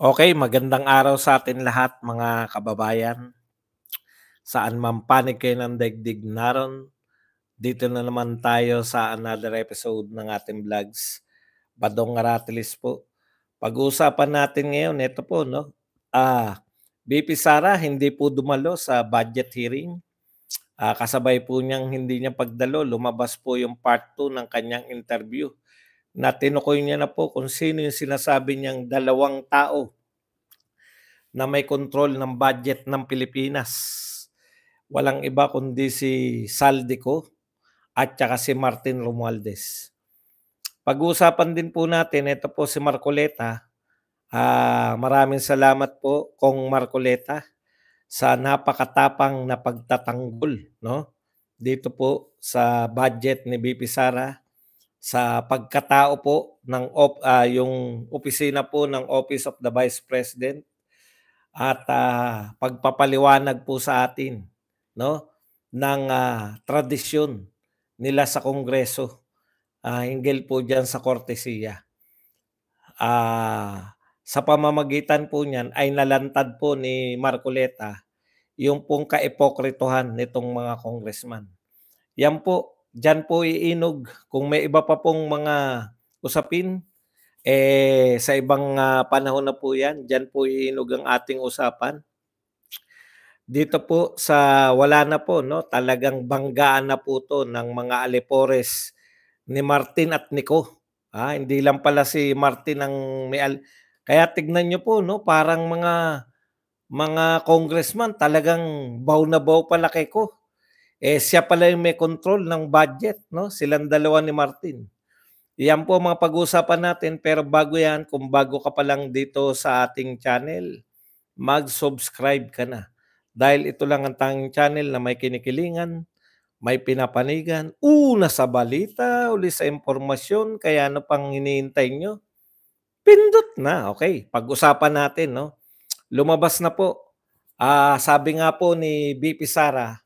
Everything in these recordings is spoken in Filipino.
Okay, magandang araw sa atin lahat mga kababayan. Saan man panig kayo ng daigdig naron, dito na naman tayo sa another episode ng ating vlogs. Badong Aratilis po. Pag-uusapan natin ngayon, ito po, no? BP Sara hindi po dumalo sa budget hearing. Kasabay po niyang hindi niya pagdalo, lumabas po yung part 2 ng kanyang interview na tinukoy niya na po kung sino yung sinasabi niyang dalawang tao na may control ng budget ng Pilipinas. Walang iba kundi si Saldico at saka si Martin Romualdez. Pag-uusapan din po natin, ito po si Marcoleta. Maraming salamat po kong Marcoleta sa napakatapang na pagtatanggol, no? Dito po sa budget ni BP Sara, sa pagkatao po ng yung opisina po ng Office of the Vice President at pagpapaliwanag po sa atin, no, ng tradisyon nila sa Kongreso hinggil po diyan sa kortesiya. Sa pamamagitan po niyan ay nalantad po ni Marcoleta yung pong kaipokritohan nitong mga congressman. Yan po, diyan po iinog kung may iba pa pong mga usapin sa ibang panahon na po yan, diyan po iinog ang ating usapan. Dito po sa wala na po, no, talagang banggaan na po 'to ng mga alipores ni Martin at Nico. Hindi lang pala si Martin ang kaya tignan niyo po, no, parang mga congressman talagang baw na baw pala kay Ko. Siya pala yung may control ng budget, no, silang dalawa ni Martin. Yan po mga pag-uusapan natin, pero bago yan, kung bago ka pa lang dito sa ating channel, mag-subscribe ka na. Dahil ito lang ang tanging channel na may kinikilingan, may pinapanigan, una sa balita, uli sa impormasyon, kaya ano pang hinihintay nyo? Pindot na, okay. Pag-usapan natin, no? Lumabas na po. Sabi nga po ni BP Sara,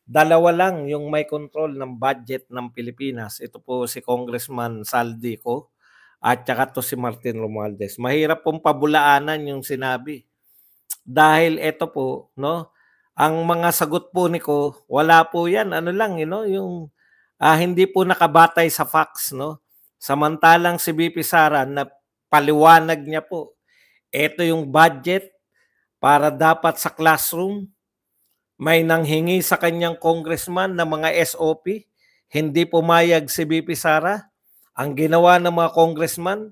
dalawa lang yung may control ng budget ng Pilipinas. Ito po si Congressman Saldico at saka to si Martin Romualdez. Mahirap pong pabulaanan yung sinabi. Dahil ito po, no, ang mga sagot po ni Ko, wala po yan. Ano lang, yung hindi po nakabatay sa facts, no. Samantalang si BP Sara na paliwanag niya po, ito yung budget para dapat sa classroom, may nanghingi sa kanyang congressman na mga SOP, hindi pumayag si BP Sara. Ang ginawa ng mga congressman,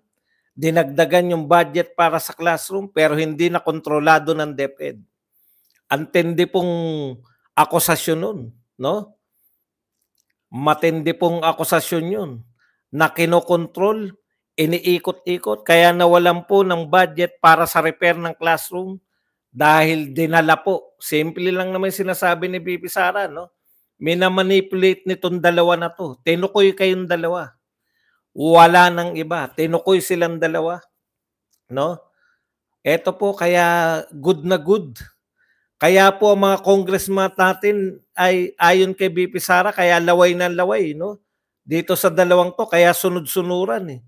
dinagdagan yung budget para sa classroom pero hindi na kontrolado ng DepEd. Antindi pong akusasyon nun, no? Matindi pong akusasyon yun na kinokontrol, iniikot-ikot, kaya nawalan po ng budget para sa repair ng classroom dahil dinala po. Simple lang naman sinasabi ni BP Sara, no? Minamanipulate nitong dalawa na to. Tinukoy kayong dalawa. Wala nang iba. Tinukoy silang dalawa. No? Ito po kaya good na good. Kaya po ang mga congressman natin ay ayon kay BP Sara, kaya laway na laway, no? Dito sa dalawang to, kaya sunod-sunuran eh.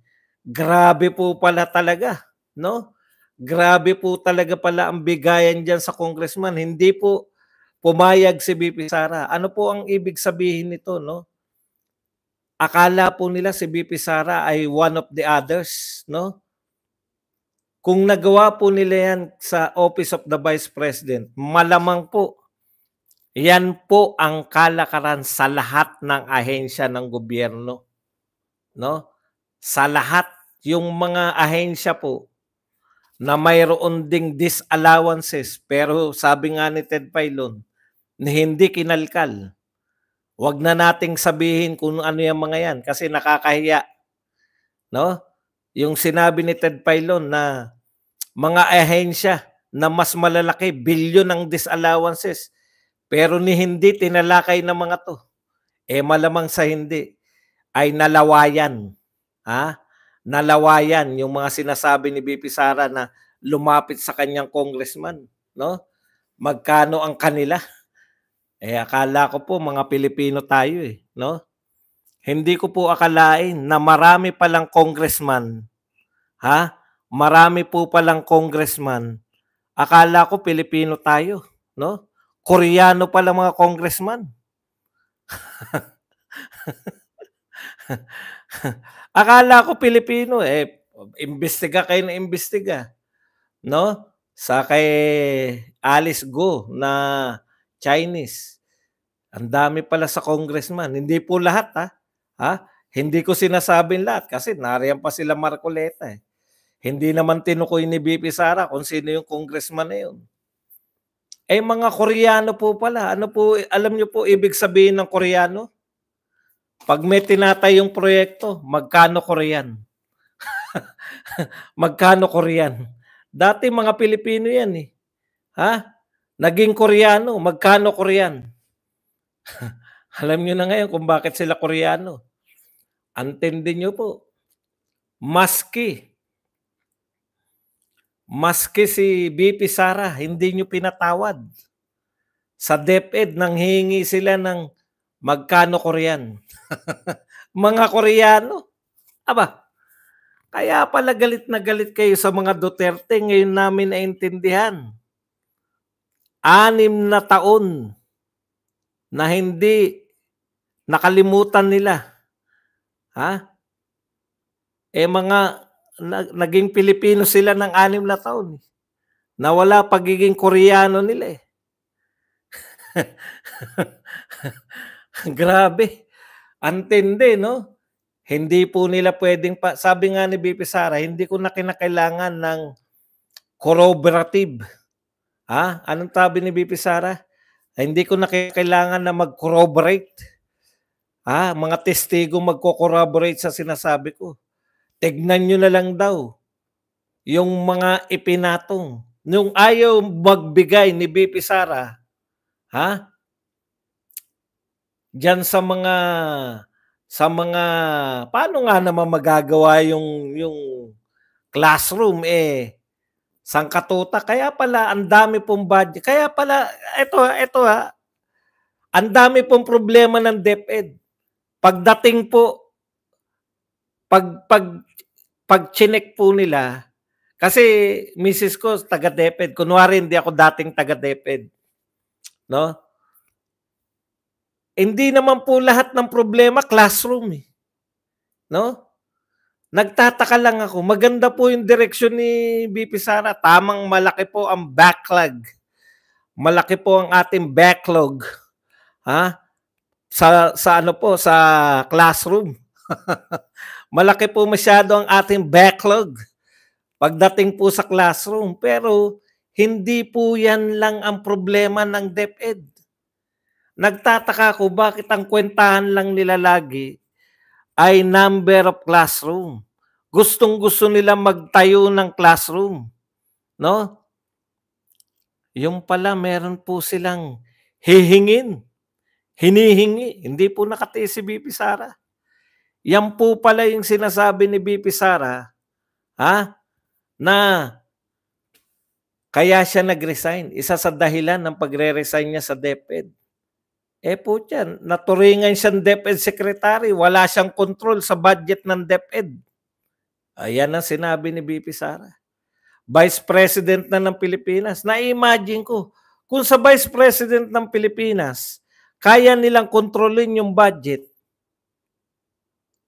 Grabe po pala talaga, no? Grabe po talaga pala ang bigayan diyan sa congressman. Hindi po pumayag si BP Sara. Ano po ang ibig sabihin nito, no? Akala po nila si BP Sara ay one of the others, no? Kung nagawa po nila yan sa Office of the Vice President, malamang po, yan po ang kalakaran sa lahat ng ahensya ng gobyerno. No? Sa lahat, yung mga ahensya po na mayroon ding disallowances, pero sabi nga ni Ted Filon, na hindi kinalkal. Wag na nating sabihin kung ano yung mga yan kasi nakakahiya. No? Yung sinabi ni Ted Filon na mga ahensya na mas malalaki, bilyon ang disallowances. Pero ni hindi tinalakay ng mga to. Malamang sa hindi ay nalawayan. Nalawayan yung mga sinasabi ni BP Sara na lumapit sa kanyang congressman. No? Magkano ang kanila? Akala ko po mga Pilipino tayo eh. No? Hindi ko po akalain na marami palang congressman marami po palang congressman, akala ko Pilipino tayo, 'no? Koreano pala mga congressman. Akala ko Pilipino, eh, imbestiga kayo ng imbestiga, 'no? Sa kay Alice Go na Chinese, ang dami pala sa congressman. Hindi po lahat, ha? Hindi ko sinasabing lahat kasi nariyan pa sila Marcoleta, eh. Hindi naman tinukoy ni VP Sara kung sino yung congressman na yun. Eh, mga Koreano po pala. Ano po, alam niyo po ibig sabihin ng Koreano? 'Pag may tinatayong proyekto, magkano Korean? Magkano Korean? Dati mga Pilipino 'yan, eh, ha? Naging Koreano, magkano Korean? Alam niyo na ngayon kung bakit sila Koreano. Antindi niyo po, maski maski si VP Sara hindi niyo pinatawad. Sa DepEd nanghihingi sila ng magkano Korean. Mga Koreano, aba, kaya pala galit na galit kayo sa mga Duterte ngayon namin naintindihan. 6 na taon na hindi nakalimutan nila, ha? Eh, naging Pilipino sila ng 6 na taon, na wala pagiging Koreano nila, eh. Grabe, ang tindi 'no? Hindi po nila puwedeng sabi nga ni VP Sara, "Hindi ko na kinakailangan ng corroborative." Anong sabi ni VP Sara? Hindi ko na kailangan na mag-corroborate, mga testigo magko-corroborate sa sinasabi ko. Tignan niyo na lang daw yung mga ipinatong. Nung ayaw magbigay ni VP Sara, diyan sa mga paano nga naman magagawa yung classroom, eh, sangkatutak. Kaya pala ang dami pong budget. Kaya pala eto, ang dami pong problema ng DepEd. Pagdating po, pag chineck po nila, kasi misis ko taga-DepEd, kunwari hindi ako dating taga-DepEd, 'no? Hindi naman po lahat ng problema classroom, eh, 'no? Nagtataka lang ako, maganda po yung direksyon ni VP Sara, tamang malaki po ang backlog. Malaki po ang ating backlog, sa ano po, sa classroom. Malaki po masyado ang ating backlog pagdating po sa classroom. Pero hindi po yan lang ang problema ng DepEd. Nagtataka ako bakit ang kwentahan lang nila lagi ay number of classroom. Gustong-gusto nila magtayo ng classroom, 'no? Yung pala meron po silang hinihingi, hindi po nakatiis si VP Sara. Yan po pala yung sinasabi ni VP Sara, na kaya siya nag-resign. Isa sa dahilan ng pagre-resign niya sa DepEd. Eh putya, naturingan siyang DepEd secretary, wala siyang control sa budget ng DepEd. Ayan ang sinabi ni VP Sara. Vice President na ng Pilipinas. Na-imagine ko, kung sa Vice President ng Pilipinas, kaya nilang kontrolin yung budget,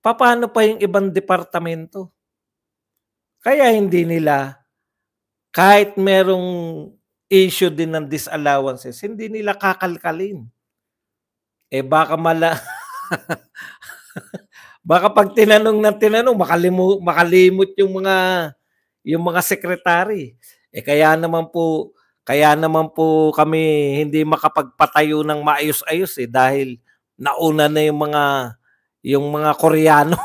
paano pa yung ibang departamento? Kaya hindi nila, kahit merong issue din ng disallowances, hindi nila kakalkalin. Eh baka baka pag tinanong ng tinanong, makalimot yung mga sekretary. Eh kaya naman po kami hindi makapagpatayo ng maayos-ayos, eh, dahil nauna na yung mga Koreano.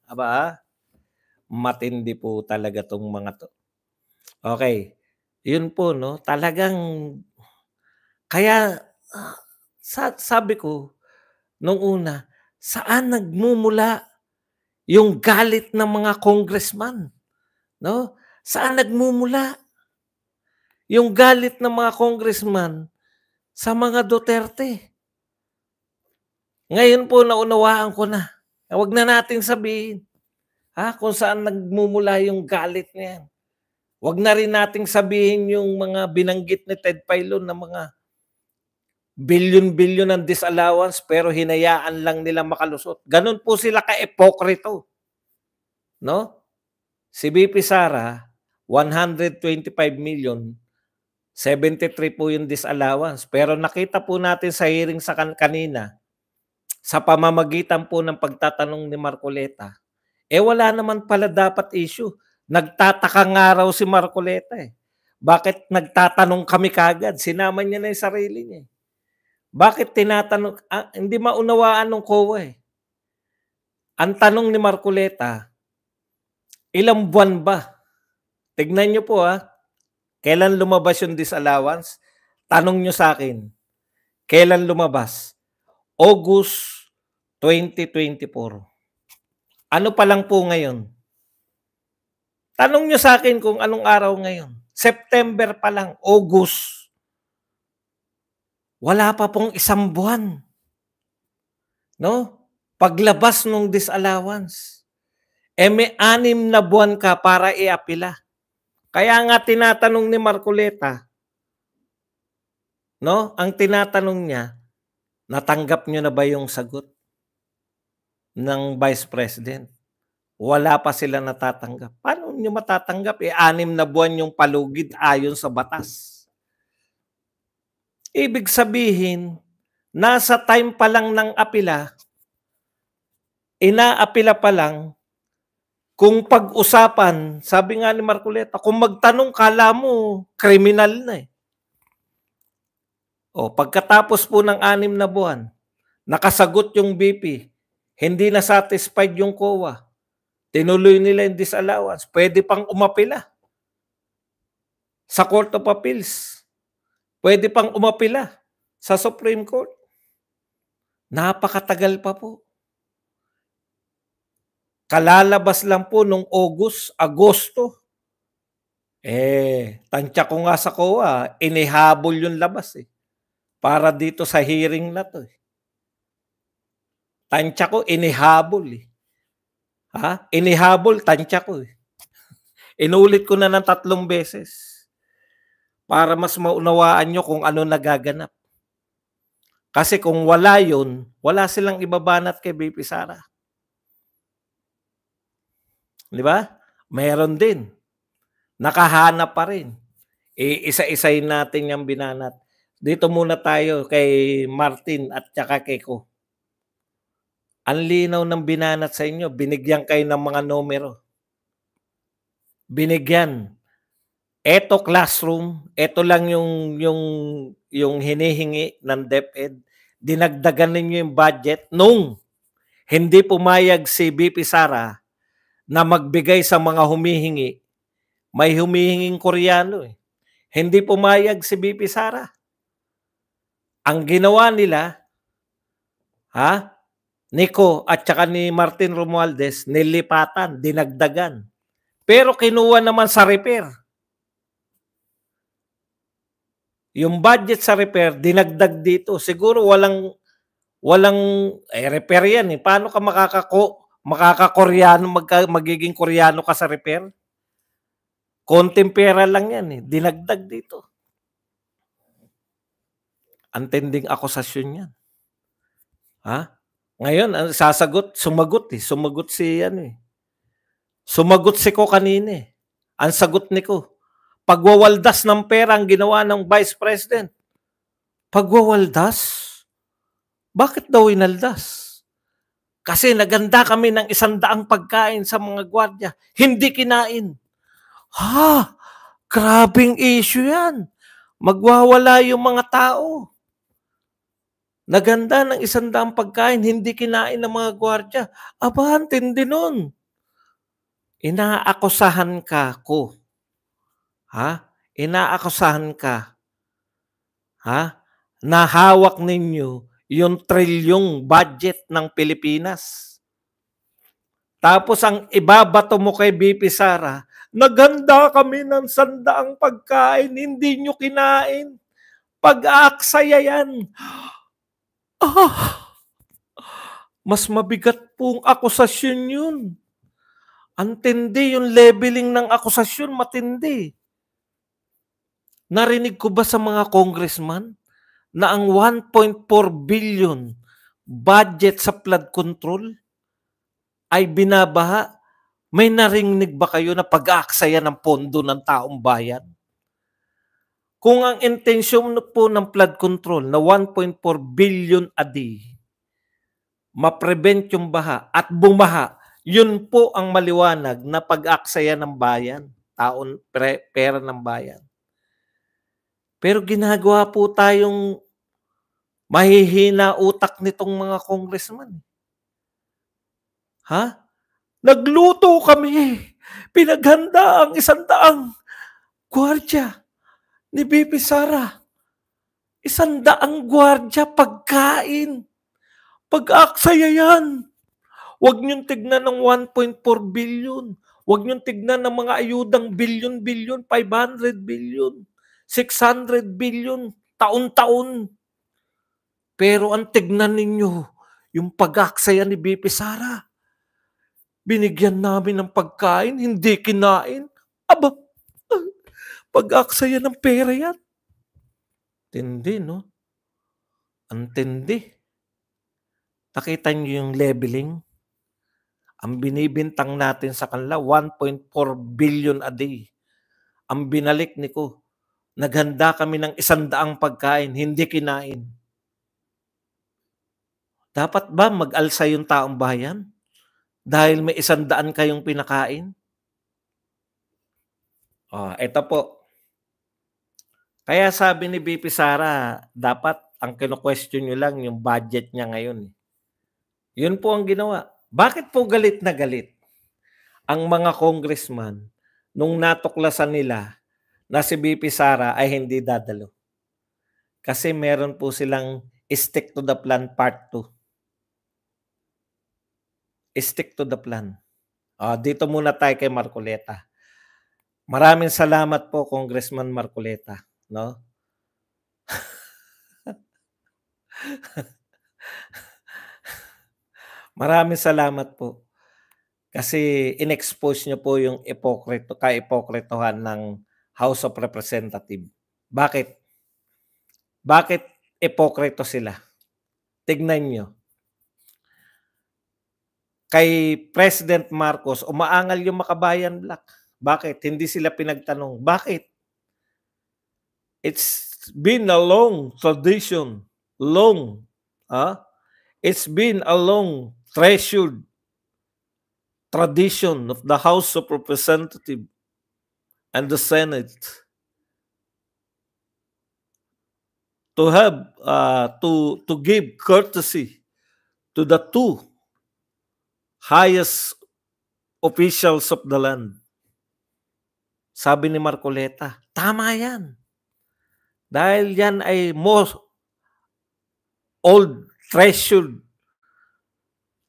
Aba, matindi po talaga 'tong mga 'to. Okay, yun po 'no, talagang kaya, sabi ko nung una, saan nagmumula yung galit ng mga congressman, 'no? Saan nagmumula yung galit ng mga congressman sa mga Duterte? Ngayon po naunawaan ko na, wag na nating sabihin. Kung saan nagmumula yung galit niyan. 'Wag na rin nating sabihin yung mga binanggit ni Ted Filon na mga bilyon-bilyon ng disallowance pero hinayaan lang nila makalusot. Gano'n po sila ka-epokrito, 'no? Si VP Sara, 125,000,000, 73 po yung disallowance. Pero nakita po natin sa hearing sa kanina, sa pamamagitan po ng pagtatanong ni Marcoleta, wala naman pala dapat issue. Nagtataka nga raw si Marcoleta, eh. Bakit nagtatanong kami kaagad? Sinama niya na yung sarili niya, eh. Bakit tinatanong hindi maunawaan nung COA, eh. Ang tanong ni Marcoleta, ilang buwan ba? Tignan niyo po, kailan lumabas yung disallowance? Tanong niyo sa akin, kailan lumabas? August 2024. Ano pa lang po ngayon? Tanong niyo sa akin kung anong araw ngayon. September pa lang, August. Wala pa pong isang buwan, 'no? Paglabas nung disallowance. May 6 na buwan ka para iapila. Kaya nga tinatanong ni Marcoleta, 'no? Ang tinatanong niya, natanggap niyo na ba yung sagot ng Vice President? Wala pa sila natatanggap. Paano niyo matatanggap, 6 na buwan yung palugid ayon sa batas. Ibig sabihin, nasa time pa lang ng apila, inaapila pa lang, kung pag-usapan, sabi nga ni Marcoleta, kung magtanong kala mo, kriminal na, eh. Pagkatapos po ng 6 na buwan, nakasagot yung BP, hindi na satisfied yung COA, tinuloy nila yung disallowance, pwede pang umapila sa Court of Appeals. Pwede pang umapila sa Supreme Court. Napakatagal pa po. Kalalabas lang po nung August, Agosto. Tansya ko nga sa COA, inihabol yung labas, eh. Para dito sa hearing na to, eh. Tansya ko, inihabol, eh. Inihabol, tansya ko, eh. Inulit ko na ng 3 beses para mas maunawaan nyo kung ano nagaganap. Kasi kung wala yun, wala silang ibabanat kay VP Sara. Di ba? Meron din. Nakahanap pa rin. Isa-isayin natin yung binanat. Dito muna tayo kay Martin at saka kay Ko. Ang linaw ng binanat sa inyo, binigyan kayo ng mga numero. Binigyan. Eto classroom, eto lang yung hinihingi ng DepEd. Dinagdagan ninyo yung budget nung hindi pumayag si VP Sara na magbigay sa mga humihingi. May humihinging Koreano, eh. Hindi pumayag si VP Sara. Ang ginawa nila, Nico at saka ni Martin Romualdez, nilipatan, dinagdagan. Pero kinuha naman sa repair. Yung budget sa repair, dinagdag dito. Siguro walang repair yan, eh. Paano ka makaka-Koreano, magiging Koreano ka sa repair? Konting pera lang yan, eh. Dinagdag dito. Antinding akusasyon yan. Ngayon, ang sumagot si Ko kanina, eh. Ang sagot ni Ko, pagwawaldas ng pera ang ginawa ng Vice President. Pagwawaldas? Bakit daw inaldas? Kasi naganda kami ng 100 pagkain sa mga gwardiya. Hindi kinain. Grabing issue yan. Magwawala yung mga tao. Naganda ng 100 pagkain, hindi kinain ng mga gwardiya. Aba, antindi nun. Inaakusahan ka, Ko. Inaakusahan ka. Na hawak ninyo yung trilyong budget ng Pilipinas. Tapos ang ibabato mo kay VP Sara, naganda kami ng 100 pagkain, hindi nyo kinain. Pag-aaksaya yan. Mas mabigat pong akusasyon yun. Ang tindi yung leveling ng akusasyon, matindi. Narinig ko ba sa mga congressman na ang 1.4 billion budget sa flood control ay binabaha? May narinig ba kayo na pag-aaksaya ng pondo ng taong bayan? Kung ang intensyon po ng flood control na 1.4 billion a day, ma-prevent yung baha at bumaha, yun po ang maliwanag na pag-aksaya ng bayan, pera ng bayan. Pero ginagawa po tayong mahihina utak nitong mga congressman. Ha? Nagluto kami. Pinaghanda ang 100 gwardiya ni BP Sara. 100 gwardiya pagkain. Pag-aksaya yan. Huwag niyong tignan ng 1.4 billion. Huwag niyong tignan ng mga ayudang billion, 500 billion, 600 billion, taon-taon. Pero ang tignan ninyo, yung pag-aksaya ni BP Sara. Binigyan namin ng pagkain, hindi kinain. Aba, pag-aksaya ng pera yan. Tindi, no? Ang tindi. Nakita niyo yung leveling? Ang binibintang natin sa kanila, 1.4 billion a day. Ang binalik ni ko, naghanda kami ng 100 pagkain, hindi kinain. Dapat ba mag-alsa yung taong bayan? Dahil may 100 kayong pinakain? Ito po. Kaya sabi ni BP Sara, dapat ang kino-question nyo lang yung budget niya ngayon. Yun po ang ginawa. Bakit po galit na galit ang mga congressman nung natuklasan nila na si BP Sara ay hindi dadalo? Kasi meron po silang stick to the plan part 2. Stick to the plan. Dito muna tayo kay Marcoleta. Maraming salamat po, Congressman Marcoleta. No? Maraming salamat po. Kasi in-expose niyo po yung ka-ipokritohan ng House of Representatives. Bakit? Bakit ipokrito sila? Tignan niyo. Kay President Marcos, umaangal yung Makabayan Black. Bakit? Hindi sila pinagtanong. Bakit? It's been a long tradition. It's been a long treasured tradition of the House of Representatives and the Senate to have to give courtesy to the two highest officials of the land. Sabi ni Marcoleta, tama yan. Dahil yan ay most old treasured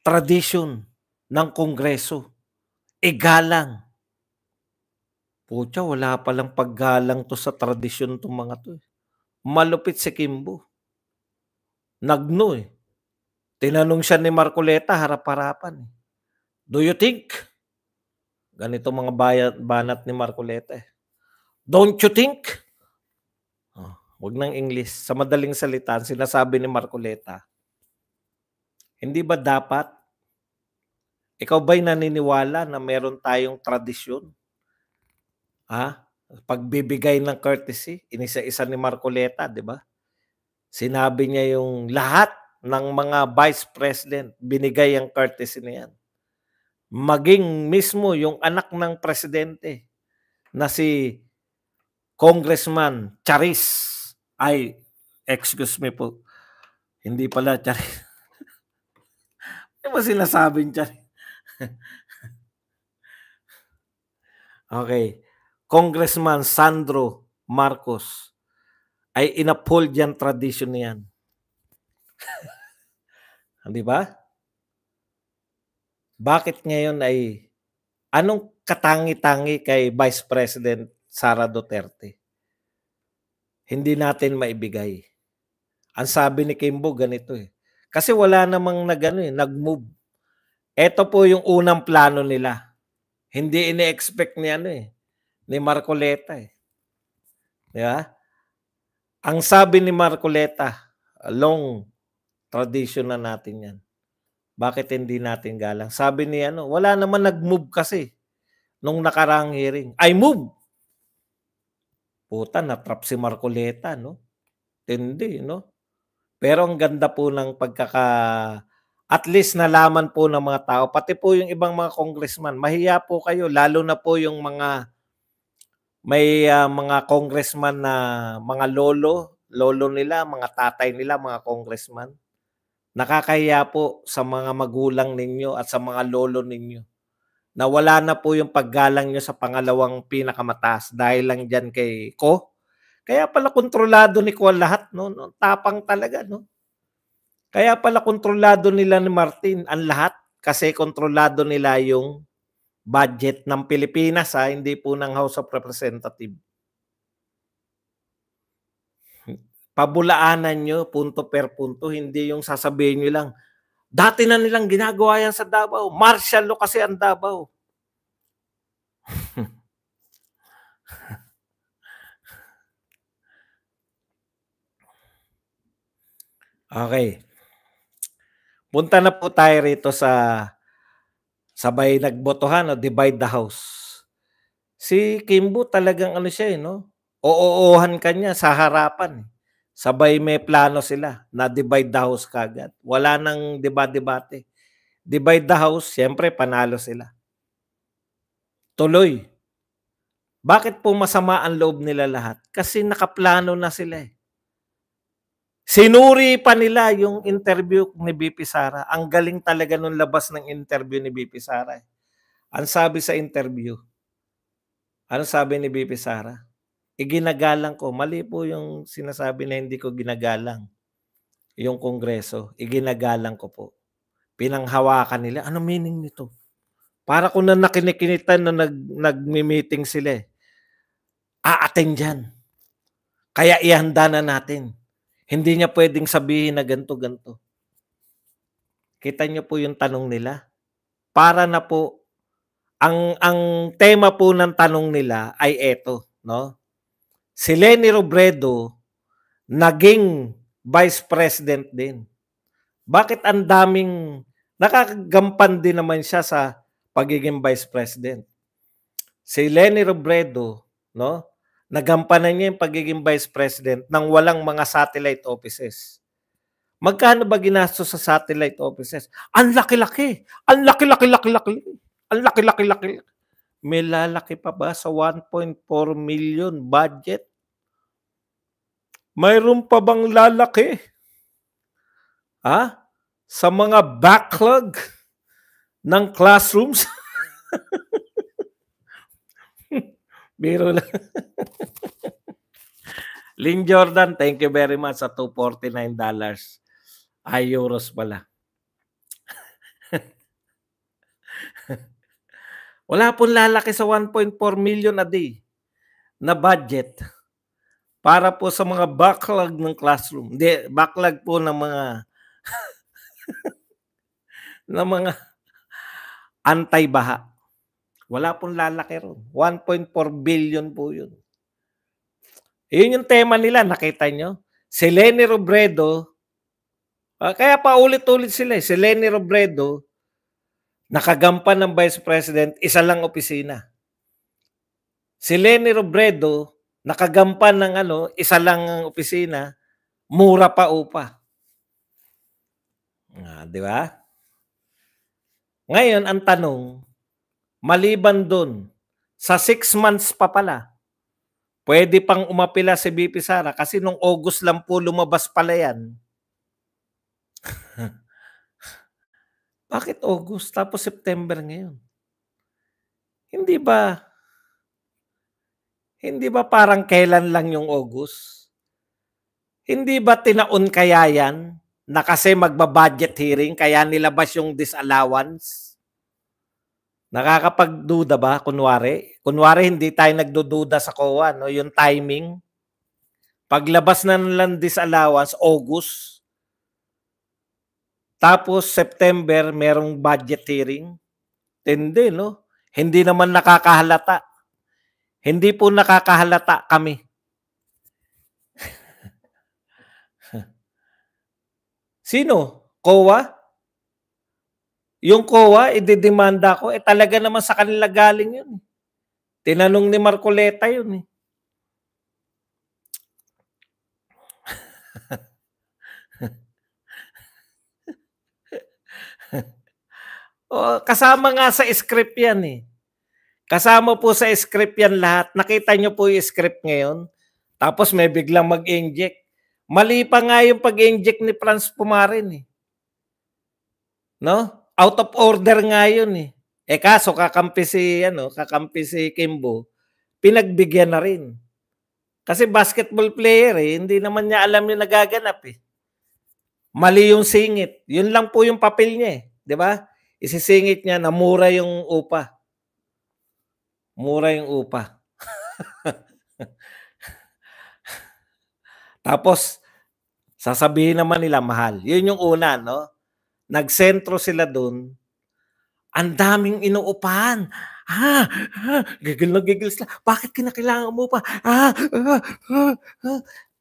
tradition ng Kongreso. Igalang. Pucha, wala palang paggalang to sa tradisyon itong mga to. Malupit si Kimbo. Nagno eh. Tinanong siya ni Marcoleta harap-harapan. Do you think? Ganito mga banat ni Marcoleta eh. Don't you think? Wag ng English. Sa madaling salita, sinasabi ni Marcoleta, hindi ba dapat, ikaw ba'y naniniwala na meron tayong tradisyon? Pagbibigay ng courtesy, inisa-isa ni Marcoleta, di ba? Sinabi niya yung lahat ng mga vice president, binigay ang courtesy na yan. Maging mismo yung anak ng presidente na si Congressman Charis, excuse me po, hindi pala Charis. Ano ba sinasabing Charis? Okay. Congressman Sandro Marcos ay in-uphold yan tradition niyan. Di ba? Bakit ngayon ay anong katangi-tangi kay Vice President Sara Duterte? Hindi natin maibigay. Ang sabi ni Kimbo ganito eh. Kasi wala namang nag-move. Ito po yung unang plano nila. Hindi ini-expect ni ano, ni Marcoleta, 'di ba? Ang sabi ni Marcoleta, long tradition na natin 'yan. Bakit hindi natin galang? Sabi ni ano, wala naman nag-move kasi nung nakaraang hearing. I move. Puta, na-trap si Marcoleta, 'no? Tindi, 'no? Pero ang ganda po ng at least nalaman po ng mga tao, pati po yung ibang mga congressman, mahiya po kayo, lalo na po yung mga congressman na mga lolo nila, mga tatay nila, mga congressman. Nakakahiya po sa mga magulang ninyo at sa mga lolo ninyo na wala na po yung paggalang niyo sa pangalawang pinakamataas dahil lang diyan kay Ko. Kaya pala kontrolado ni Ko lahat, 'no, tapang talaga, 'no? Kaya pala kontrolado nila ni Martin ang lahat kasi kontrolado nila yung budget ng Pilipinas, hindi po ng House of Representatives. Pabulaanan niyo punto per punto, hindi yung sasabihin niyo lang, dati na nilang ginagawa yan sa Davao, martial law kasi ang Davao. Okay. Punta na po tayo rito sa sabay nagbotohan, divide the house. Si Kimbo talagang ano siya, 'no? Oo-ohan ka niya sa harapan. Sabay may plano sila na divide the house kaagad. Wala nang deba-debate. Divide the house, siyempre panalo sila. Tuloy. Bakit po masama ang loob nila lahat? Kasi nakaplano na sila, Sinuri pa nila yung interview ni VP Sara. Ang galing talaga nung labas ng interview ni VP Sara. Ang sabi sa interview, ano sabi ni VP Sara? Iginagalang ko. Mali po yung sinasabi na hindi ko ginagalang yung Kongreso. Iginagalang ko po. Pinanghawakan nila. Ano meaning nito? Para kung na nakinikinitan na nagmi-meeting sila. A-attend dyan. Kaya ihanda na natin. Hindi niya pwedeng sabihin na ganto-ganto. Kita niyo po yung tanong nila. Para na po ang tema po ng tanong nila ay eto, no? Si Leni Robredo naging vice president din. Bakit ang daming nakagampan din naman siya sa pagiging vice president? Si Leni Robredo, no? Nagampanan niya yung pagiging vice president nang walang mga satellite offices. Magkano ba ginastos sa satellite offices? Ang laki-laki. Ang laki-laki-laki-laki. Ang laki-laki-laki. May lalaki pa ba sa 1.4 million budget? Mayroon pa bang lalaki? Sa mga backlog ng classrooms? Biro lang. Lynn Jordan, thank you very much sa $249. Ay, euros pala. Wala pong lalaki sa 1.4 million a day na budget para po sa mga backlog ng classroom. Hindi, backlog po ng mga ng mga anti-baha. Wala pong lalaki ron. 1.4 billion po yun. Yun yung tema nila, nakita nyo? Si Leni Robredo, kaya paulit-ulit sila. Si Leni Robredo, nakagampan ng Vice President, isa lang opisina. Si Leni Robredo, nakagampan ng isa lang opisina, mura pa upa. Di ba? Ngayon, ang tanong, maliban dun, sa 6 months pa pala, pwede pang umapila si VP Sara kasi nung August lang po lumabas pala yan. Bakit August tapos September ngayon? Hindi ba parang kailan lang yung August? Hindi ba tinaon kaya yan na kasi magba-budget hearing kaya nilabas yung disallowance? Nakakapagduda ba kunwari? Kunwari hindi tayo nagdududa sa COA, no, yung timing. Paglabas na ng disallowance August. Tapos September merong budget hearing. Tindi, no? Hindi naman nakakahalata. Hindi po nakakahalata kami. Sino? COA? Yung COA, idedemanda ko, talaga naman sa kanila galing yun. Tinanong ni Marcoleta yun. Kasama nga sa script yan. Kasama po sa script yan lahat. Nakita nyo po yung script ngayon. Tapos may biglang mag-inject. Mali pa nga yung pag-inject ni Franz Pumarin. No? Out of order nga yun. Kaso kakampi si Kimbo, pinagbigyan na rin. Kasi basketball player hindi naman niya alam yung nagaganap Mali yung singit. Yun lang po yung papel niya 'di ba? Isisingit niya na mura yung upa. Mura yung upa. Tapos sasabihin naman nila mahal. Yun yung una, no? Nagsentro sila doon. Ang daming inuupahan. Gigil na gigil sila. Bakit kinakailangan mo pa?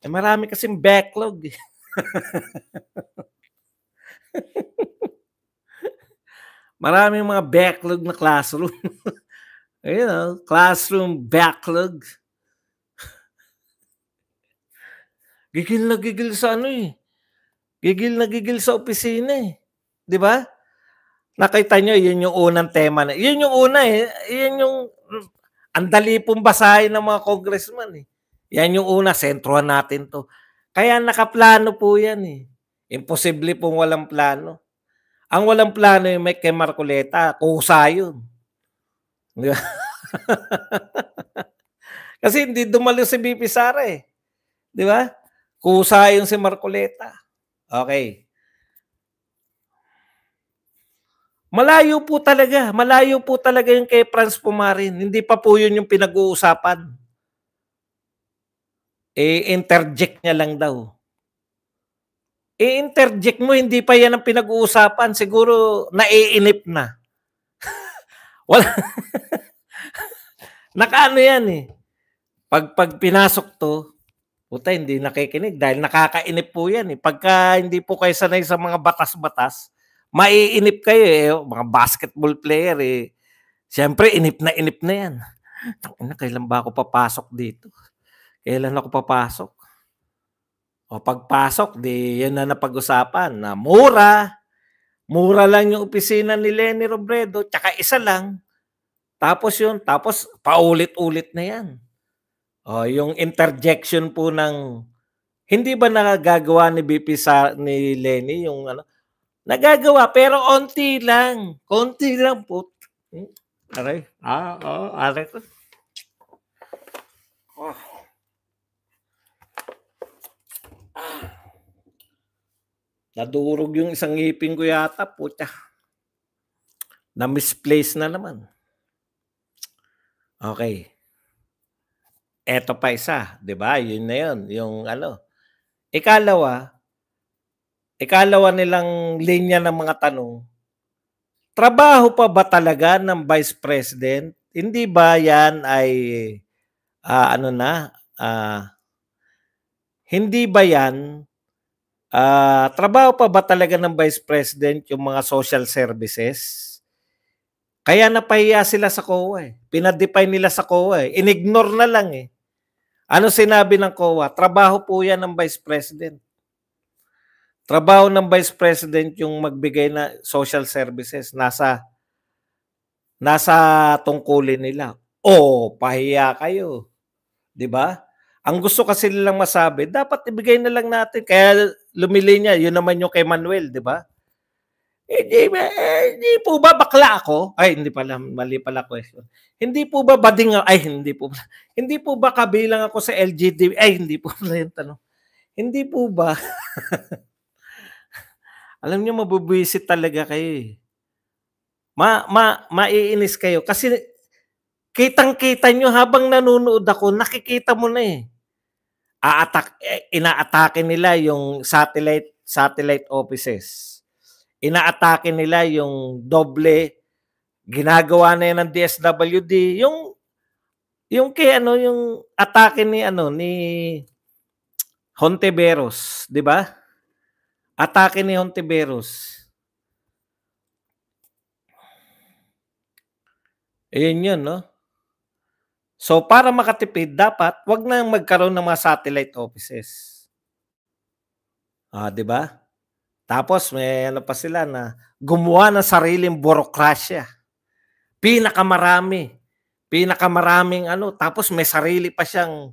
Marami kasing backlog. Maraming mga backlog na classroom. Classroom backlog. Gigil na gigil sa Gigil na gigil sa opisina 'Di ba? Nakita nyo, yun yung unang tema na. Yun yung una Yun yung ang dali pong basahin ng mga congressman Yan yung una, sentrohan natin to. Kaya nakaplano po yan Imposible pong walang plano. Ang walang plano yung may kay Marcoleta, kusa yun. Di ba? Kasi hindi dumalo si BP Sara Di ba? Kusa yung si Marcoleta. Okay. Malayo po talaga yung kay Franz Pumarin. Hindi pa po yun yung pinag-uusapan. Interject niya lang daw. Interject mo, hindi pa yan ang pinag-uusapan. Siguro, naiinip na. Wala. Nakaano yan Pag pinasok to, puta, hindi nakikinig dahil nakakainip po yan Pagka hindi po kayo sanay sa mga batas-batas, maiinip kayo mga basketball player Siyempre, inip na yan. Kailan ba ako papasok dito? Kailan ako papasok? O pagpasok, di yun na napag-usapan na mura lang yung opisina ni Leni Robredo, tsaka isa lang. Tapos paulit-ulit na yan. Yung interjection po ng, hindi ba nagagawa ni BP ni Leni yung nagagawa, pero konti lang po. Aray, aray ko. Nadurog yung isang ngipin ko yata, puta. Na-misplace na naman. Okay. Eto pa isa, 'di ba? Yun na yun, yung Ikalawa nilang linya ng mga tanong. Trabaho pa ba talaga ng Vice President? Hindi ba yan ay hindi ba yan trabaho pa ba talaga ng Vice President yung mga social services? Kaya napahiya sila sa COA Pinadefine nila sa COA Inignore na lang Ano sinabi ng COA? Trabaho po yan ng Vice President. Trabaho ng Vice President yung magbigay na social services. Nasa tungkulin nila. Pahiya kayo. 'Di ba? Ang gusto kasi nilang masabi, dapat ibigay na lang natin. Kaya lumilinya, yun naman yung kay Manuel, 'di ba? Hindi po ba bakla ako? Ay, hindi pala, mali pala question. Hindi po ba bading ay hindi po. Hindi po ba kabilang ako sa LGBT? Ay, hindi po pala yung tanong. Hindi po ba? Alam niyo mabubwisit talaga kayo maiinis kayo kasi kitang-kita niyo habang nanonood ako, nakikita mo na inaatake nila yung satellite offices. Inaatake nila yung doble Ginagawa na yan ng DSWD. Yung kay ano, yung atake ni ano, ni Hontiveros, 'di ba? Atake ni Hontiveros. Ayun yun, no? So, para makatipid, dapat wag na magkaroon ng mga satellite offices. 'Di ba? Tapos may ano pa sila na gumawa ng sariling burokrasya. Pinakamarami. Pinakamaraming ano, tapos may sarili pa siyang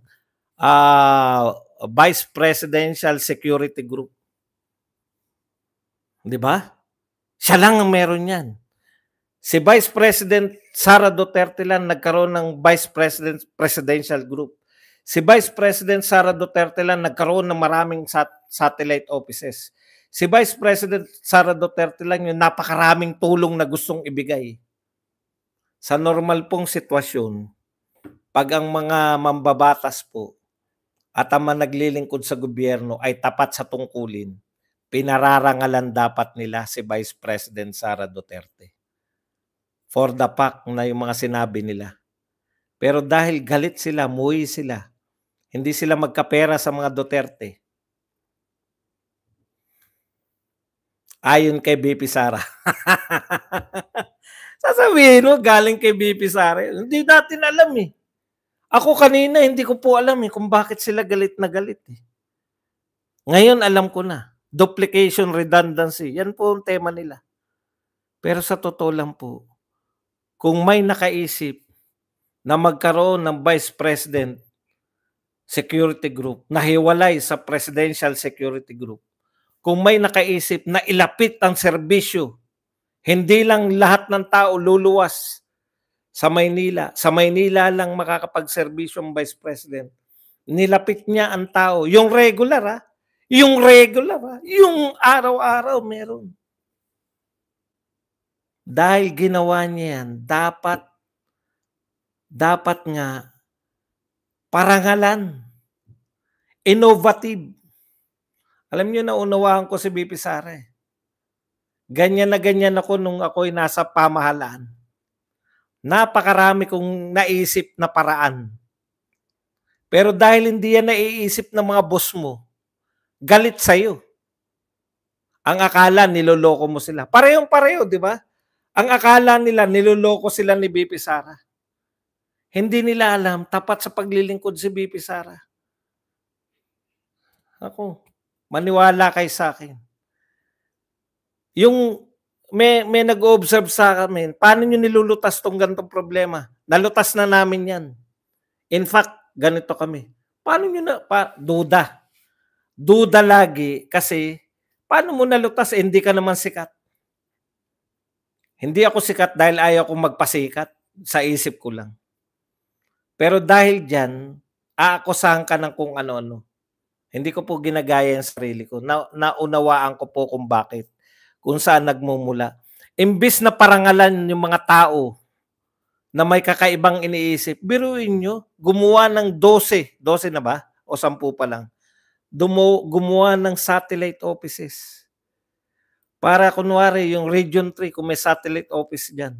Vice Presidential Security Group. 'Di ba? Siya lang ang meron niyan. Si Vice President Sara Duterte lang nagkaroon ng Vice President Presidential Group. Si Vice President Sara Duterte lang nagkaroon ng maraming satellite offices. Si Vice President Sara Duterte lang yung napakaraming tulong na gustong ibigay. Sa normal pong sitwasyon, pag ang mga mambabatas po at ang mga naglilingkod sa gobyerno ay tapat sa tungkulin, pinararangalan dapat nila si Vice President Sara Duterte. For the fact na yung mga sinabi nila. Pero dahil galit sila, muwi sila, hindi sila magkapera sa mga Duterte. Ayon kay BP Sara. Sasabihin mo, galing kay BP Sara. Hindi natin alam eh. Ako kanina, hindi ko po alam eh kung bakit sila galit na galit eh. Ngayon, alam ko na. Duplication, redundancy. Yan po ang tema nila. Pero sa totoo lang po, kung may nakaisip na magkaroon ng Vice President Security Group na hiwalay sa Presidential Security Group, kung may nakaisip na ilapit ang serbisyo, hindi lang lahat ng tao luluwas sa Maynila. Sa Maynila lang makakapagserbisyo ang Vice President. Nilapit niya ang tao. Yung regular yung regular yung araw-araw meron. Dahil ginawa niya yan, dapat nga parangalan. Innovative. Alam niyo, naunawaan ko si BP Sara eh. Ganyan na ganyan ako nung ako'y nasa pamahalaan. Napakarami kong naisip na paraan. Pero dahil hindi yan naiisip ng mga boss mo, galit sa'yo. Ang akala, niloloko mo sila. Parehong-pareho, di ba? Ang akala nila, niloloko sila ni BP Sara. Hindi nila alam, tapat sa paglilingkod si BP Sara. Ako, maniwala kay sa akin. Yung may nag-o-observe sa amin, paano nyo nilulutas tong ganitong problema? Nalutas na namin yan. In fact, ganito kami. Paano nyo na, duda. Duda lagi kasi, paano mo nalutas? Hindi ka naman sikat. Hindi ako sikat dahil ayaw kong magpasikat. Sa isip ko lang. Pero dahil dyan, aakusahan ka ng kung ano-ano. Hindi ko po ginagaya yung sarili ko. Naunawaan ko po kung bakit. Kung saan nagmumula. Imbis na parangalan yung mga tao na may kakaibang iniisip, biruin nyo, gumawa ng 12 na ba? O 10 pa lang. Gumawa ng satellite offices. Para kunwari yung Region 3, kung may satellite office dyan,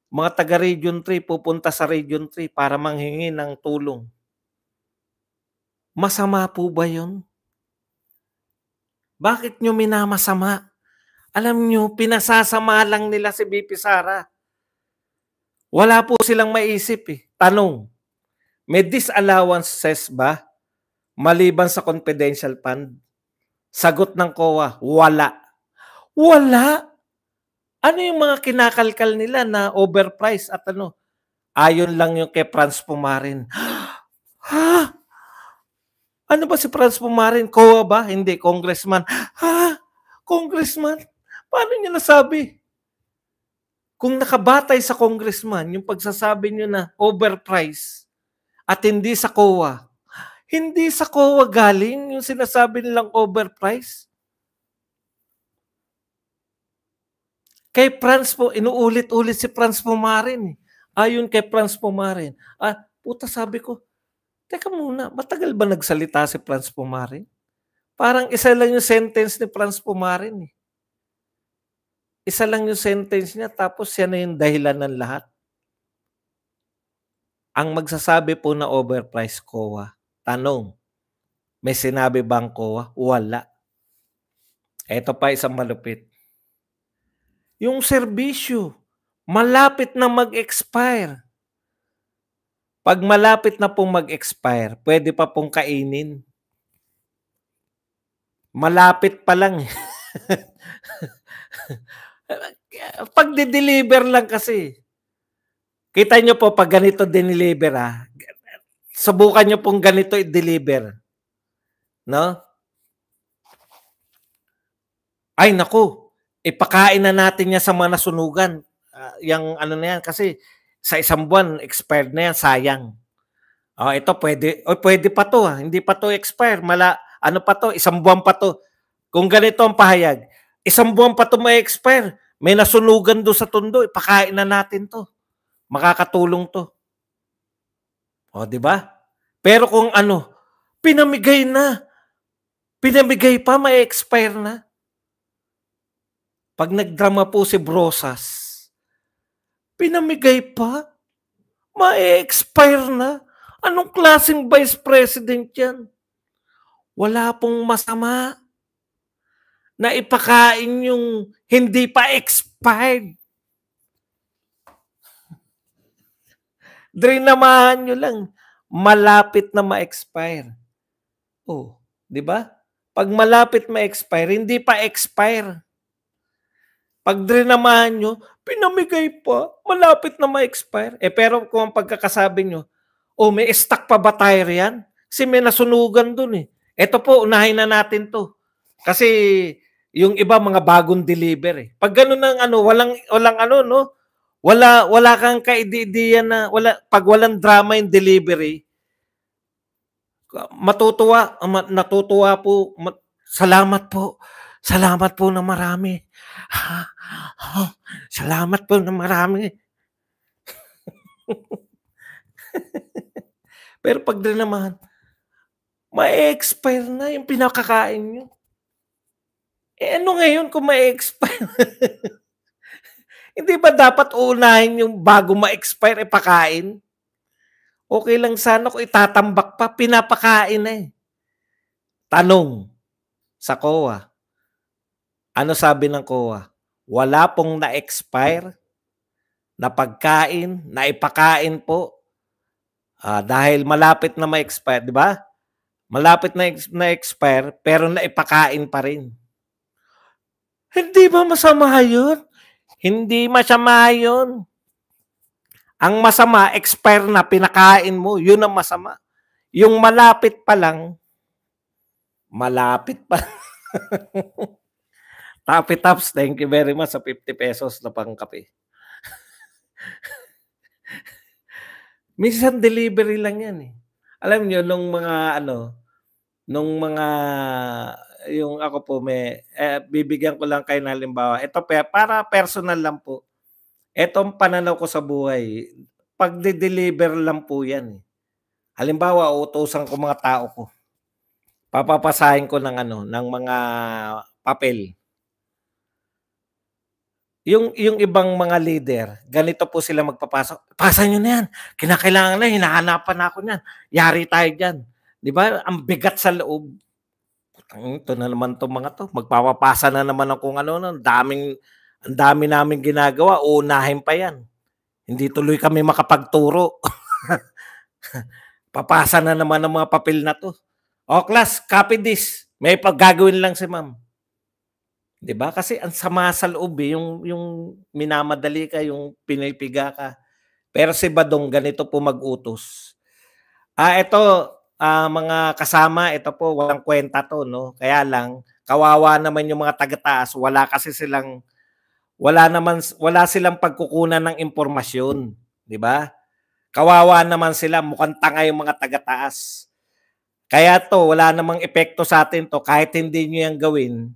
mga taga Region 3 pupunta sa Region 3 para manghingi ng tulong. Masama po ba yun? Bakit nyo minamasama? Alam nyo, pinasasama lang nila si BP Sara. Wala po silang maisip eh. Tanong, may disallowances ba maliban sa confidential fund? Sagot ng COA, wala. Wala? Ano yung mga kinakalkal nila na overpriced at ano? Ayon lang yung kay Franz Pumarin. Ha? Ano ba si Franz Pumarin? COA ba? Hindi, congressman. Ha? Congressman? Paano niyo nasabi? Kung nakabatay sa congressman, yung pagsasabi niyo na overpriced at hindi sa COA, hindi sa COA galing yung sinasabi nilang overpriced. Kay Franz po, inuulit-ulit si Franz Pumarin. Ayon kay Franz Pumarin. Puta sabi ko, teka muna, matagal ba nagsalita si Franz Pumarin? Parang isa lang yung sentence ni Franz Pumarin eh. Isa lang yung sentence niya tapos yan na yung dahilan ng lahat. Ang magsasabi po na overprice COA, tanong, may sinabi bang COA? Wala. Eto pa isang malupit. Yung serbisyo, malapit na mag-expire. 'Pag malapit na pong mag-expire, puwede pa pong kainin. Malapit pa lang, eh. Pagde-deliver lang kasi. Kita niyo po 'pag ganito dineliver, subukan niyo pong ganito i-deliver, 'no? Ay naku, ipakain na natin 'yan sa mga nasunugan, yang ano na 'yan kasi sa isang buwan expired na 'yan, sayang. Oh, ito puwede pa 'to, hindi pa 'to expire, ano pa 'to, isang buwan pa 'to. Kung ganito ang pahayag, isang buwan pa 'to ma-e-expire, may nasunugan do'n sa Tondo, ipakain na natin 'to, makakatulong 'to. Oh, 'di ba? Pero kung ano, pinamigay na, pinamigay pa, ma-e-expire na. 'Pag nagdrama po si Brosas, pinamigay pa, ma-e-expire na. Anong klaseng Vice President 'yan? Wala pong masama na ipakain yung hindi pa expired. Drinamahan niyo lang, malapit na ma-expire. Oh, 'di ba? 'Pag malapit ma-expire, hindi pa expire. 'Pag drinamahan niyo, pinamigay pa, malapit na ma-expire. Pero kung ang pagkakasabi niyo, "Oh, may stock pa ba tayo riyan? Kasi may nasunugan dun, eh. Eto po, unahin na natin 'to." Kasi yung iba mga bagong deliver, eh. 'Pag gano'n ang ano, walang ano 'no, wala kang kaide-ideya na 'pag walang drama yung delivery, natutuwa po, salamat po ng marami. Salamat po ng marami. Pero 'pag drinamahan, ma-e-expire na yung pinakakain niyo. Ano ngayon kung ma-e-expire? Hindi ba dapat uunahin yung bago ma-expire, pakain? Okey lang sana kung itatambak pa, pinapakain na, eh. Tanong sa COA, ano sabi ng COA? Wala pong na-expire na pagkain, na ipakain po, dahil malapit na ma-expire, 'di ba? Malapit na-expire pero naipakain pa rin. Hindi ba masama yun? Hindi masama yun. Ang masama, expire na, pinakain mo, yun ang masama. Yung malapit pa lang, malapit pa. Taffy Tops, thank you very much sa 50 pesos na pangkape. Minsan delivery lang yan, eh. Alam niyo nung mga ano, nung mga yung ako po bibigyan ko lang kayo ng halimbawa. Ito para personal lang po. Etong pananaw ko sa buhay, pagde-deliver lang po yan, eh. Halimbawa, uutusan ko mga tao ko, papapasahin ko ng ano, ng mga papel. Yung ibang mga leader, ganito po sila magpapasok, "Pasa niyo na yan, kinakailangan na, hinahanapan na ako niyan, yari tayo diyan." 'Di ba, ang bigat sa loob. Ito na naman 'tong mga 'to, magpapapasa na naman ng kung ano, ang dami naming ginagawa, uunahin pa 'yan. Hindi tuloy kami makapagturo. Papasa na naman ng mga papel na 'to. "O class, copy this." May gagawin lang si ma'am. 'Di ba? Kasi ang sama sa loob, eh, yung minamadali ka, yung pinipiga ka. Pero si Badong ganito po mag-utos. Ito, mga kasama, ito po walang kuwenta 'to 'no, kaya lang kawawa naman yung mga taga-taas, wala silang pagkukunan ng impormasyon, 'di ba? Kawawa naman sila, mukhang tanga yung mga taga-taas. Kaya 'to, wala namang epekto sa atin 'to, kahit hindi niyo 'yan gawin,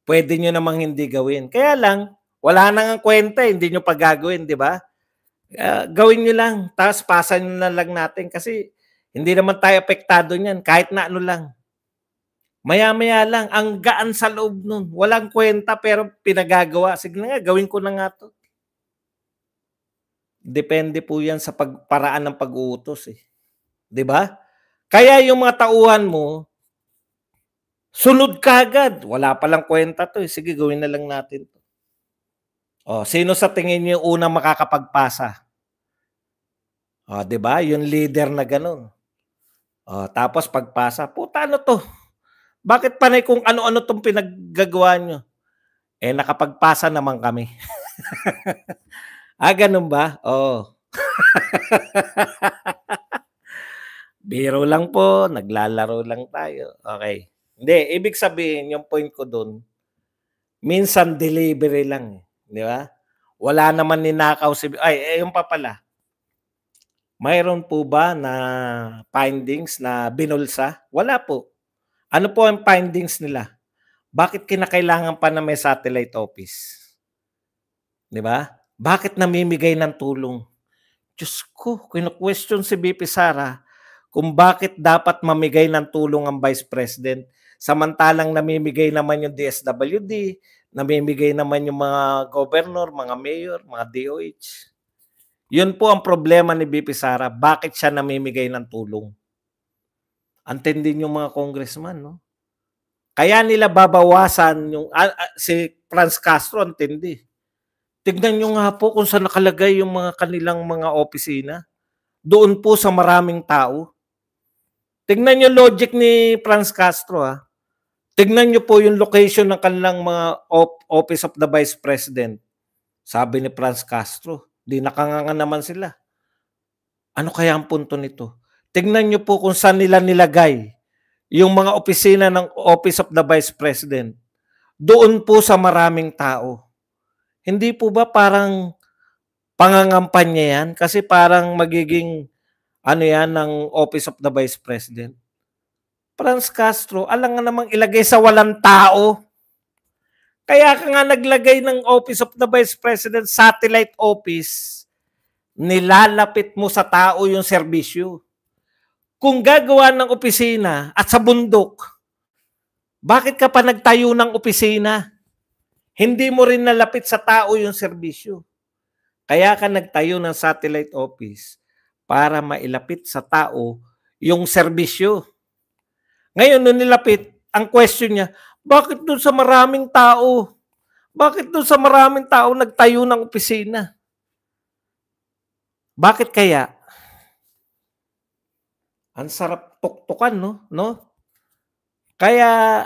puwede niyo namang hindi gawin. Kaya lang, wala na ngang kuwenta, eh, hindi niyo pa gagawin, 'di ba? Gawin niyo lang, tapos pasa niyo na lang natin kasi hindi naman tayo apektado niyan kahit na ano lang. Maya-maya lang ang gaan sa loob nun, walang kwenta pero pinagagawa, sige na nga gawin ko na nga 'to. Depende po 'yan sa paraan ng pag-uutos, eh, 'di ba? Kaya yung mga tauhan mo, sunod kaagad, wala palang kwenta 'to, eh, sige gawin na lang natin 'to. Oh, sino sa tingin niyo yung unang makakapagpasa? Oh, 'di ba, yung leader na gano'n. Oh, tapos pagpasa, "Puta ano 'to? Bakit panay kung ano-ano 'tong pinaggagawa niyo?" Eh, nakapagpasa naman kami. Gano'n ba? Oo. Biro lang po, naglalaro lang tayo, okey. Hindi, ibig sabihin yung point ko dun, minsan delivery lang, eh, 'di ba? Wala naman ninakaw yun pa pala, mayroon po ba na findings na binulsa? Wala po. Ano po ang findings nila? Bakit kinakailangan pa na may satellite office, 'di ba? Bakit namimigay ng tulong? Diyos ko, kino-question si VP Sara kung bakit dapat mamigay ng tulong ang Vice President, samantalang namimigay naman yung DSWD, namimigay naman yung mga gobernador, mga mayor, mga DOH. Yun po ang problema ni VP Sara, bakit siya namimigay ng tulong. Antindi yung mga congressman, no? Kaya nila babawasan yung si Franz Castro, antindi. Tignan nyo nga po kung saan nakalagay yung mga kanilang mga opisina. Doon po sa maraming tao. Tignan nyo logic ni Franz Castro, ha. Tignan nyo po yung location ng kanilang mga Office of the Vice President. Sabi ni Franz Castro, di nakanganga naman sila. Ano kaya ang punto nito? Tignan nyo po kung saan nila nilagay yung mga opisina ng Office of the Vice President. Doon po sa maraming tao. Hindi po ba parang pangangampanya yan? Kasi parang magiging ano yan ng Office of the Vice President. Franz Castro, alam nga namang ilagay sa walang tao. Kaya ka nga naglagay ng Office of the Vice President, satellite office, nilalapit mo sa tao yung serbisyo. Kung gagawa ng opisina at sa bundok, bakit ka pa nagtayo ng opisina? Hindi mo rin nalapit sa tao yung serbisyo. Kaya ka nagtayo ng satellite office para mailapit sa tao yung serbisyo. Ngayon, nung nilapit, ang question niya, bakit doon sa maraming tao? Bakit doon sa maraming tao nagtayo ng opisina? Bakit kaya? Ang sarap tuktukan, no? Kaya,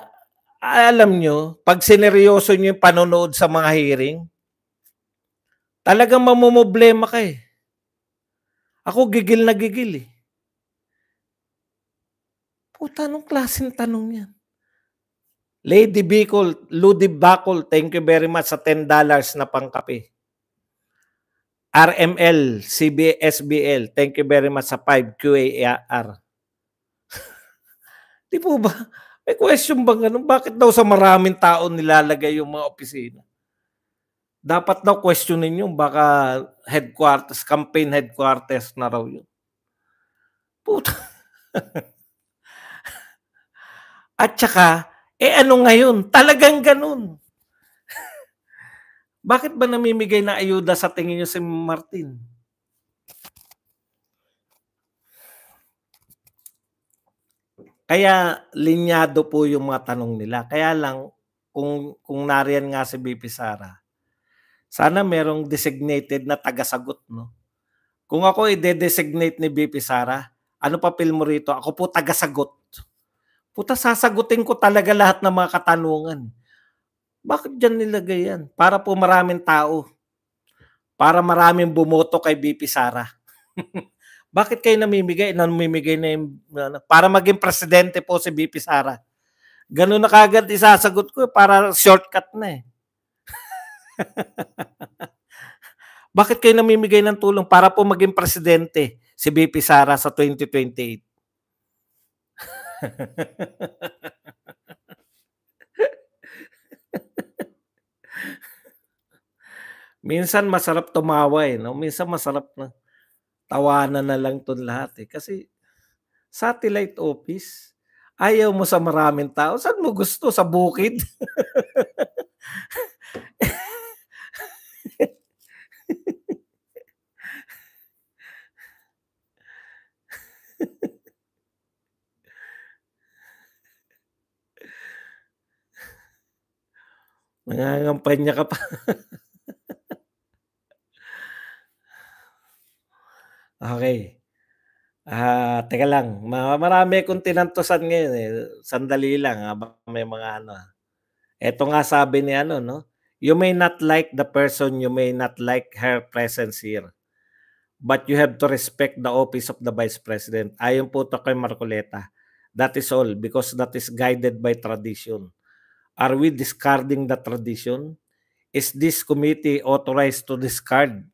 alam nyo, pag sineryoso nyo yung panonood sa mga hearing, talagang mamumblema ka eh. Ako gigil na gigil eh. Puta, anong klaseng tanong yan? Lady Bicol, Ludi Bacol, thank you very much sa $10 na pangkape. RML, CBSBL, thank you very much sa 5 QAR. Di po ba? May question bang ganun? Bakit daw sa maraming tao nilalagay yung mga opisina? Dapat daw questionin yung baka headquarters, campaign headquarters na raw yun. Puta. At saka, ano ngayon? Talagang ganun. Bakit ba namimigay na ayuda sa tingin niyo si Martin? Kaya linyado po yung mga tanong nila. Kaya lang, kung nariyan nga si VP Sara, sana merong designated na taga-sagot, no? Kung ako i-designate ni VP Sara, ano papel mo rito? Ako po taga-sagot. Puta, sasagutin ko talaga lahat ng mga katanungan. Bakit dyan nilagay yan? Para po maraming tao. Para maraming bumoto kay VP Sara. Bakit kayo namimigay? Namimigay na yung, para maging presidente po si VP Sara. Ganun na kagad isasagot ko para shortcut na eh. Bakit kayo namimigay ng tulong para po maging presidente si VP Sara sa 2028? Minsan masarap tumawa eh, no? Minsan masarap na tawanan na lang 'tong lahat eh. Kasi satellite office, Ayaw mo sa maraming tao, saan mo gusto, sa bukid? Nangangampanya ka pa. Okey. Teka lang, marami akong tinantusan ngayon, eh, sandali lang habang may mga ano, eto nga sabi ni ano 'no, "You may not like the person, you may not like her presence here, but you have to respect the office of the Vice President." Ayon po 'to kay Marcoleta. "That is all, because that is guided by tradition. Are we discarding the tradition? Is this committee authorized to discard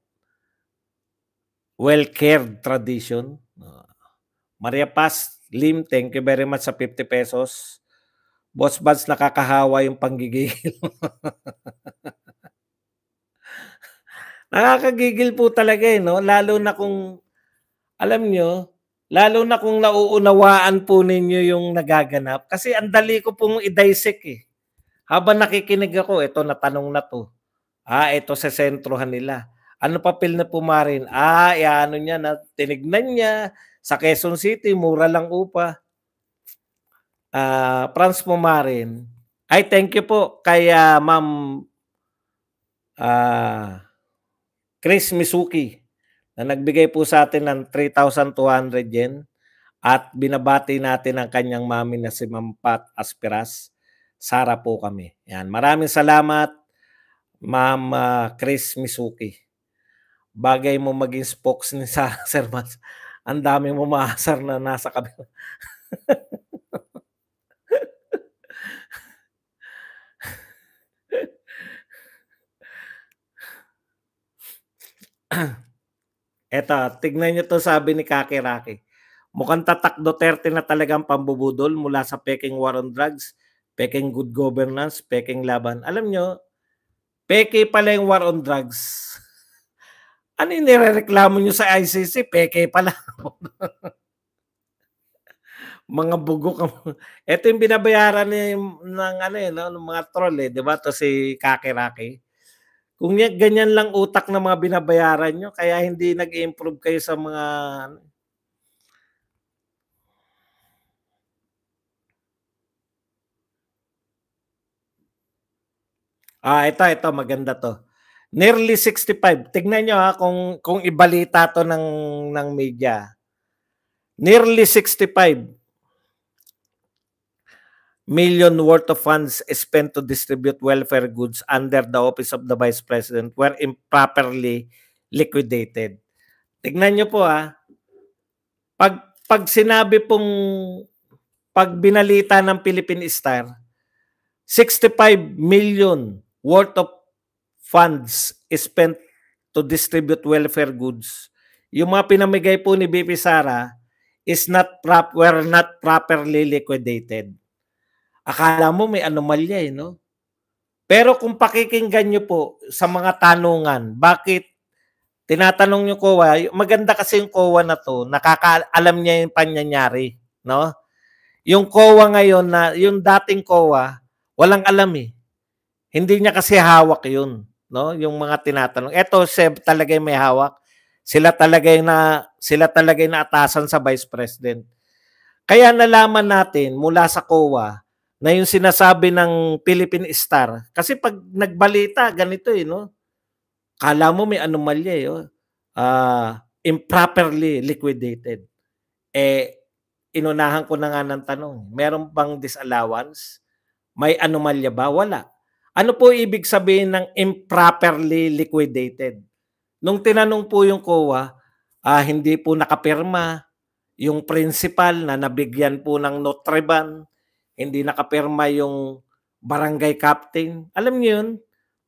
well-cared tradition?" Maria Paz Lim, thank you very much sa ₱50. Boss Buds, nakakahawa yung panggigigil. Nakakagigil po talaga, eh, 'no, lalo na kung alam niyo, lalo na kung nauunawaan po ninyo yung nagaganap kasi ang dali ko pong i-dissect, eh. Habang nakikinig ako, eto natanong na 'to, eto sesentrohan nila. Ano papel na pumarin? I-aano niya na tinignan niya sa Quezon City mura lang upa. Franz Pumarin. Ay, thank you po kay, Ma'am, ah, Chris Misuki na nagbigay po sa atin ng 3,200 yen at binabati natin ang kanyang mami na si Ma'am Pat Asperas. Sara po kami. Yan, maraming salamat, Ma'am, Chris Misuki. Bagay mo maging spokes ni Sir Mas. Ang dami mong umaasar na nasa kabila. Eto, tignan niyo 'to, sabi ni Kakiraki. Mukhang tatak Duterte na talagang pambubudol mula sa pekeng war on drugs, pekeng good governance, pekeng laban. Alam niyo, peke pala yung war on drugs. Ano yung nirereklamo niyo sa ICC, peke pala. Mga bugok ang eto yung binabayaran ni ng ano, eh, 'no, ng mga troll, eh, 'di ba, 'to si Kakiraki. Kung ganyan lang utak ng mga binabayaran niyo kaya hindi nag-i-improve kayo sa mga ano. Ito maganda 'to. Nearly 65, tignan niyo, kung ibalita 'to ng media. Nearly 65 million worth of funds spent to distribute welfare goods under the office of the Vice President were improperly liquidated. Tignan niyo po, 'pag sinabi pong 'pag binalita ng Philippine Star, 65 million worth of funds spent to distribute welfare goods. Yung mga pinamigay po ni VP Sara were not properly liquidated. Akala mo may anomalya, eh, 'no? Pero kung pakikinggan niyo po sa mga tanungan, bakit tinatanong niyo COA, maganda kasi yung COA na 'to, alam niya yung pangyayari, 'no? Yung COA ngayon na yung dating COA, walang alam, eh. Hindi niya kasi hawak 'yun, 'no, yung mga tinatanong. Eto SEB talaga yung may hawak. Sila talaga yung naatasan sa Vice President. Kaya nalaman natin mula sa COA na yung sinasabi ng Philippine Star, kasi 'pag nagbalita ganito, eh, 'no, akala mo may anomalya, eh, improperly liquidated. Eh, inunahan ko na nga ng tanong, meron bang disallowance? May anomalya ba? Wala. Ano po ibig sabihin ng improperly liquidated? Nung tinanong po yung COA, hindi po nakapirma yung principal na nabigyan po ng Notreban, hindi nakapirma yung barangay captain. Alam niyo yun?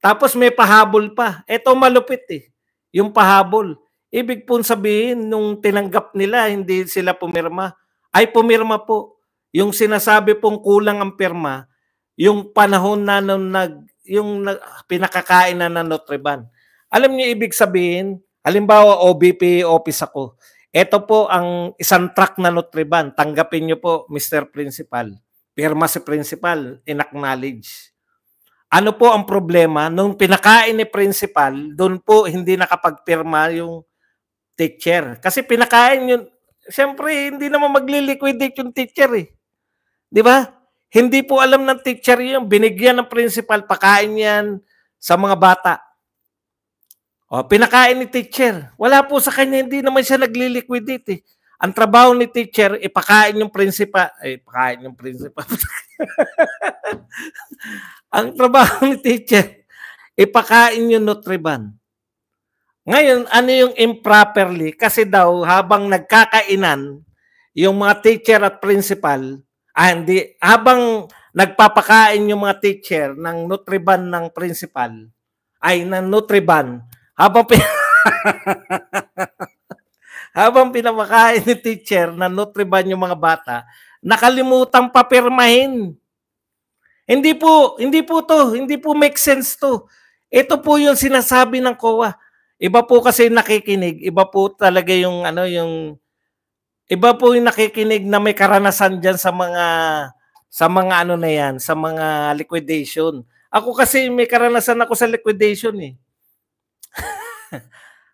Tapos may pahabol pa. Eto malupit, eh, yung pahabol. Ibig pong sabihin nung tinanggap nila hindi sila pumirma, ay pumirma po. Yung sinasabi pong kulang ang pirma, yung panahon na nung pinakakain na ng Notreban. Alam niyo ibig sabihin, halimbawa OBP office ako, Ito po ang isang truck na Nutriban. Tanggapin niyo po, Mr. Principal. Pirma si Principal, in-acknowledge. Ano po ang problema? Nung pinakain ni Principal, doon po hindi nakapagpirma yung teacher. Kasi pinakain yun, siyempre, hindi naman magli-liquidate yung teacher eh. Di ba? Hindi po alam ng teacher yun. Binigyan ng principal, pakain yan sa mga bata. O, pinakain ni teacher. Wala po sa kanya, hindi naman siya nagli-liquidate eh. Ang trabaho ni teacher, ipakain yung principal. Ay, pakain yung principal. Ang trabaho ni teacher, ipakain yung Nutriban. Ngayon, ano yung improperly? Kasi daw, habang nagkakainan, yung mga teacher at principal, hindi, habang nagpapakain yung mga teacher ng Nutriban ng principal, ay ng Nutriban, habang habang pinapakain ni teacher ng Nutriban yung mga bata, nakalimutan papirmahin. Hindi po make sense to. Ito po yung sinasabi ng COA. Iba po kasi nakikinig, iba po talaga yung iba po yung nakikinig na may karanasan diyan sa mga ano na yan, sa mga liquidation. Ako kasi may karanasan ako sa liquidation eh.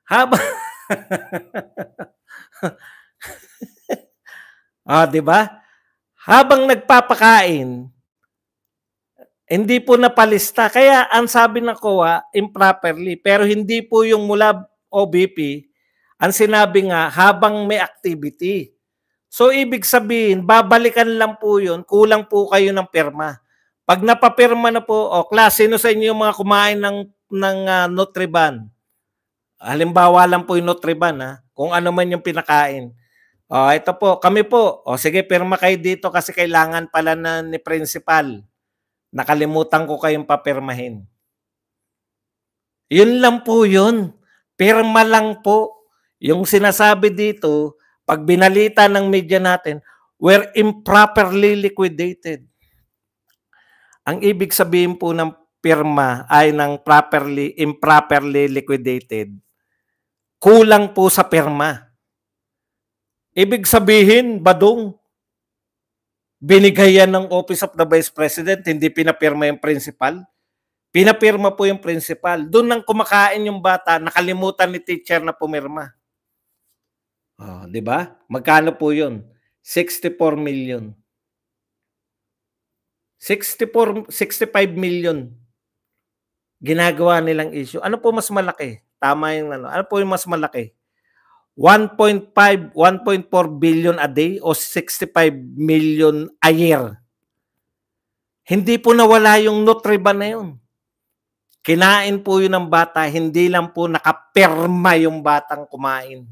Habang di ba? Habang nagpapakain, hindi po napalista. Kaya ang sabi ng COA, improperly. Pero hindi po yung mula OBP, ang sinabi nga, habang may activity. So, ibig sabihin, babalikan lang po yun, kulang po kayo ng pirma. Pag napapirma na po, class, sino sa inyo yung mga kumain ng Nutriban? Halimbawa lang po yung Nutriban, kung ano man yung pinakain. Ito po, kami po. Sige, pirma kayo dito kasi kailangan pala ni principal. Nakalimutan ko kayong papirmahin. Yun lang po yun. Pirma lang po. Yung sinasabi dito, pag binalita ng media natin, were improperly liquidated. Ang ibig sabihin po ng pirma ay ng improperly liquidated. Kulang po sa pirma. Ibig sabihin, badong, binigay yan ng Office of the Vice President, hindi pinapirma yung principal. Pinapirma po yung principal. Doon nang kumakain yung bata, nakalimutan ni teacher na pumirma. Di ba? Magkano po yun? 64 million. 65 million. Ginagawa nilang issue. Ano po mas malaki? Tama yung ano. Ano po yung mas malaki? 1.5, 1.4 billion a day o 65 million a year. Hindi po nawala yung Nutriban na yun. Kinain po yun ng bata, hindi lang po nakapirma yung batang kumain.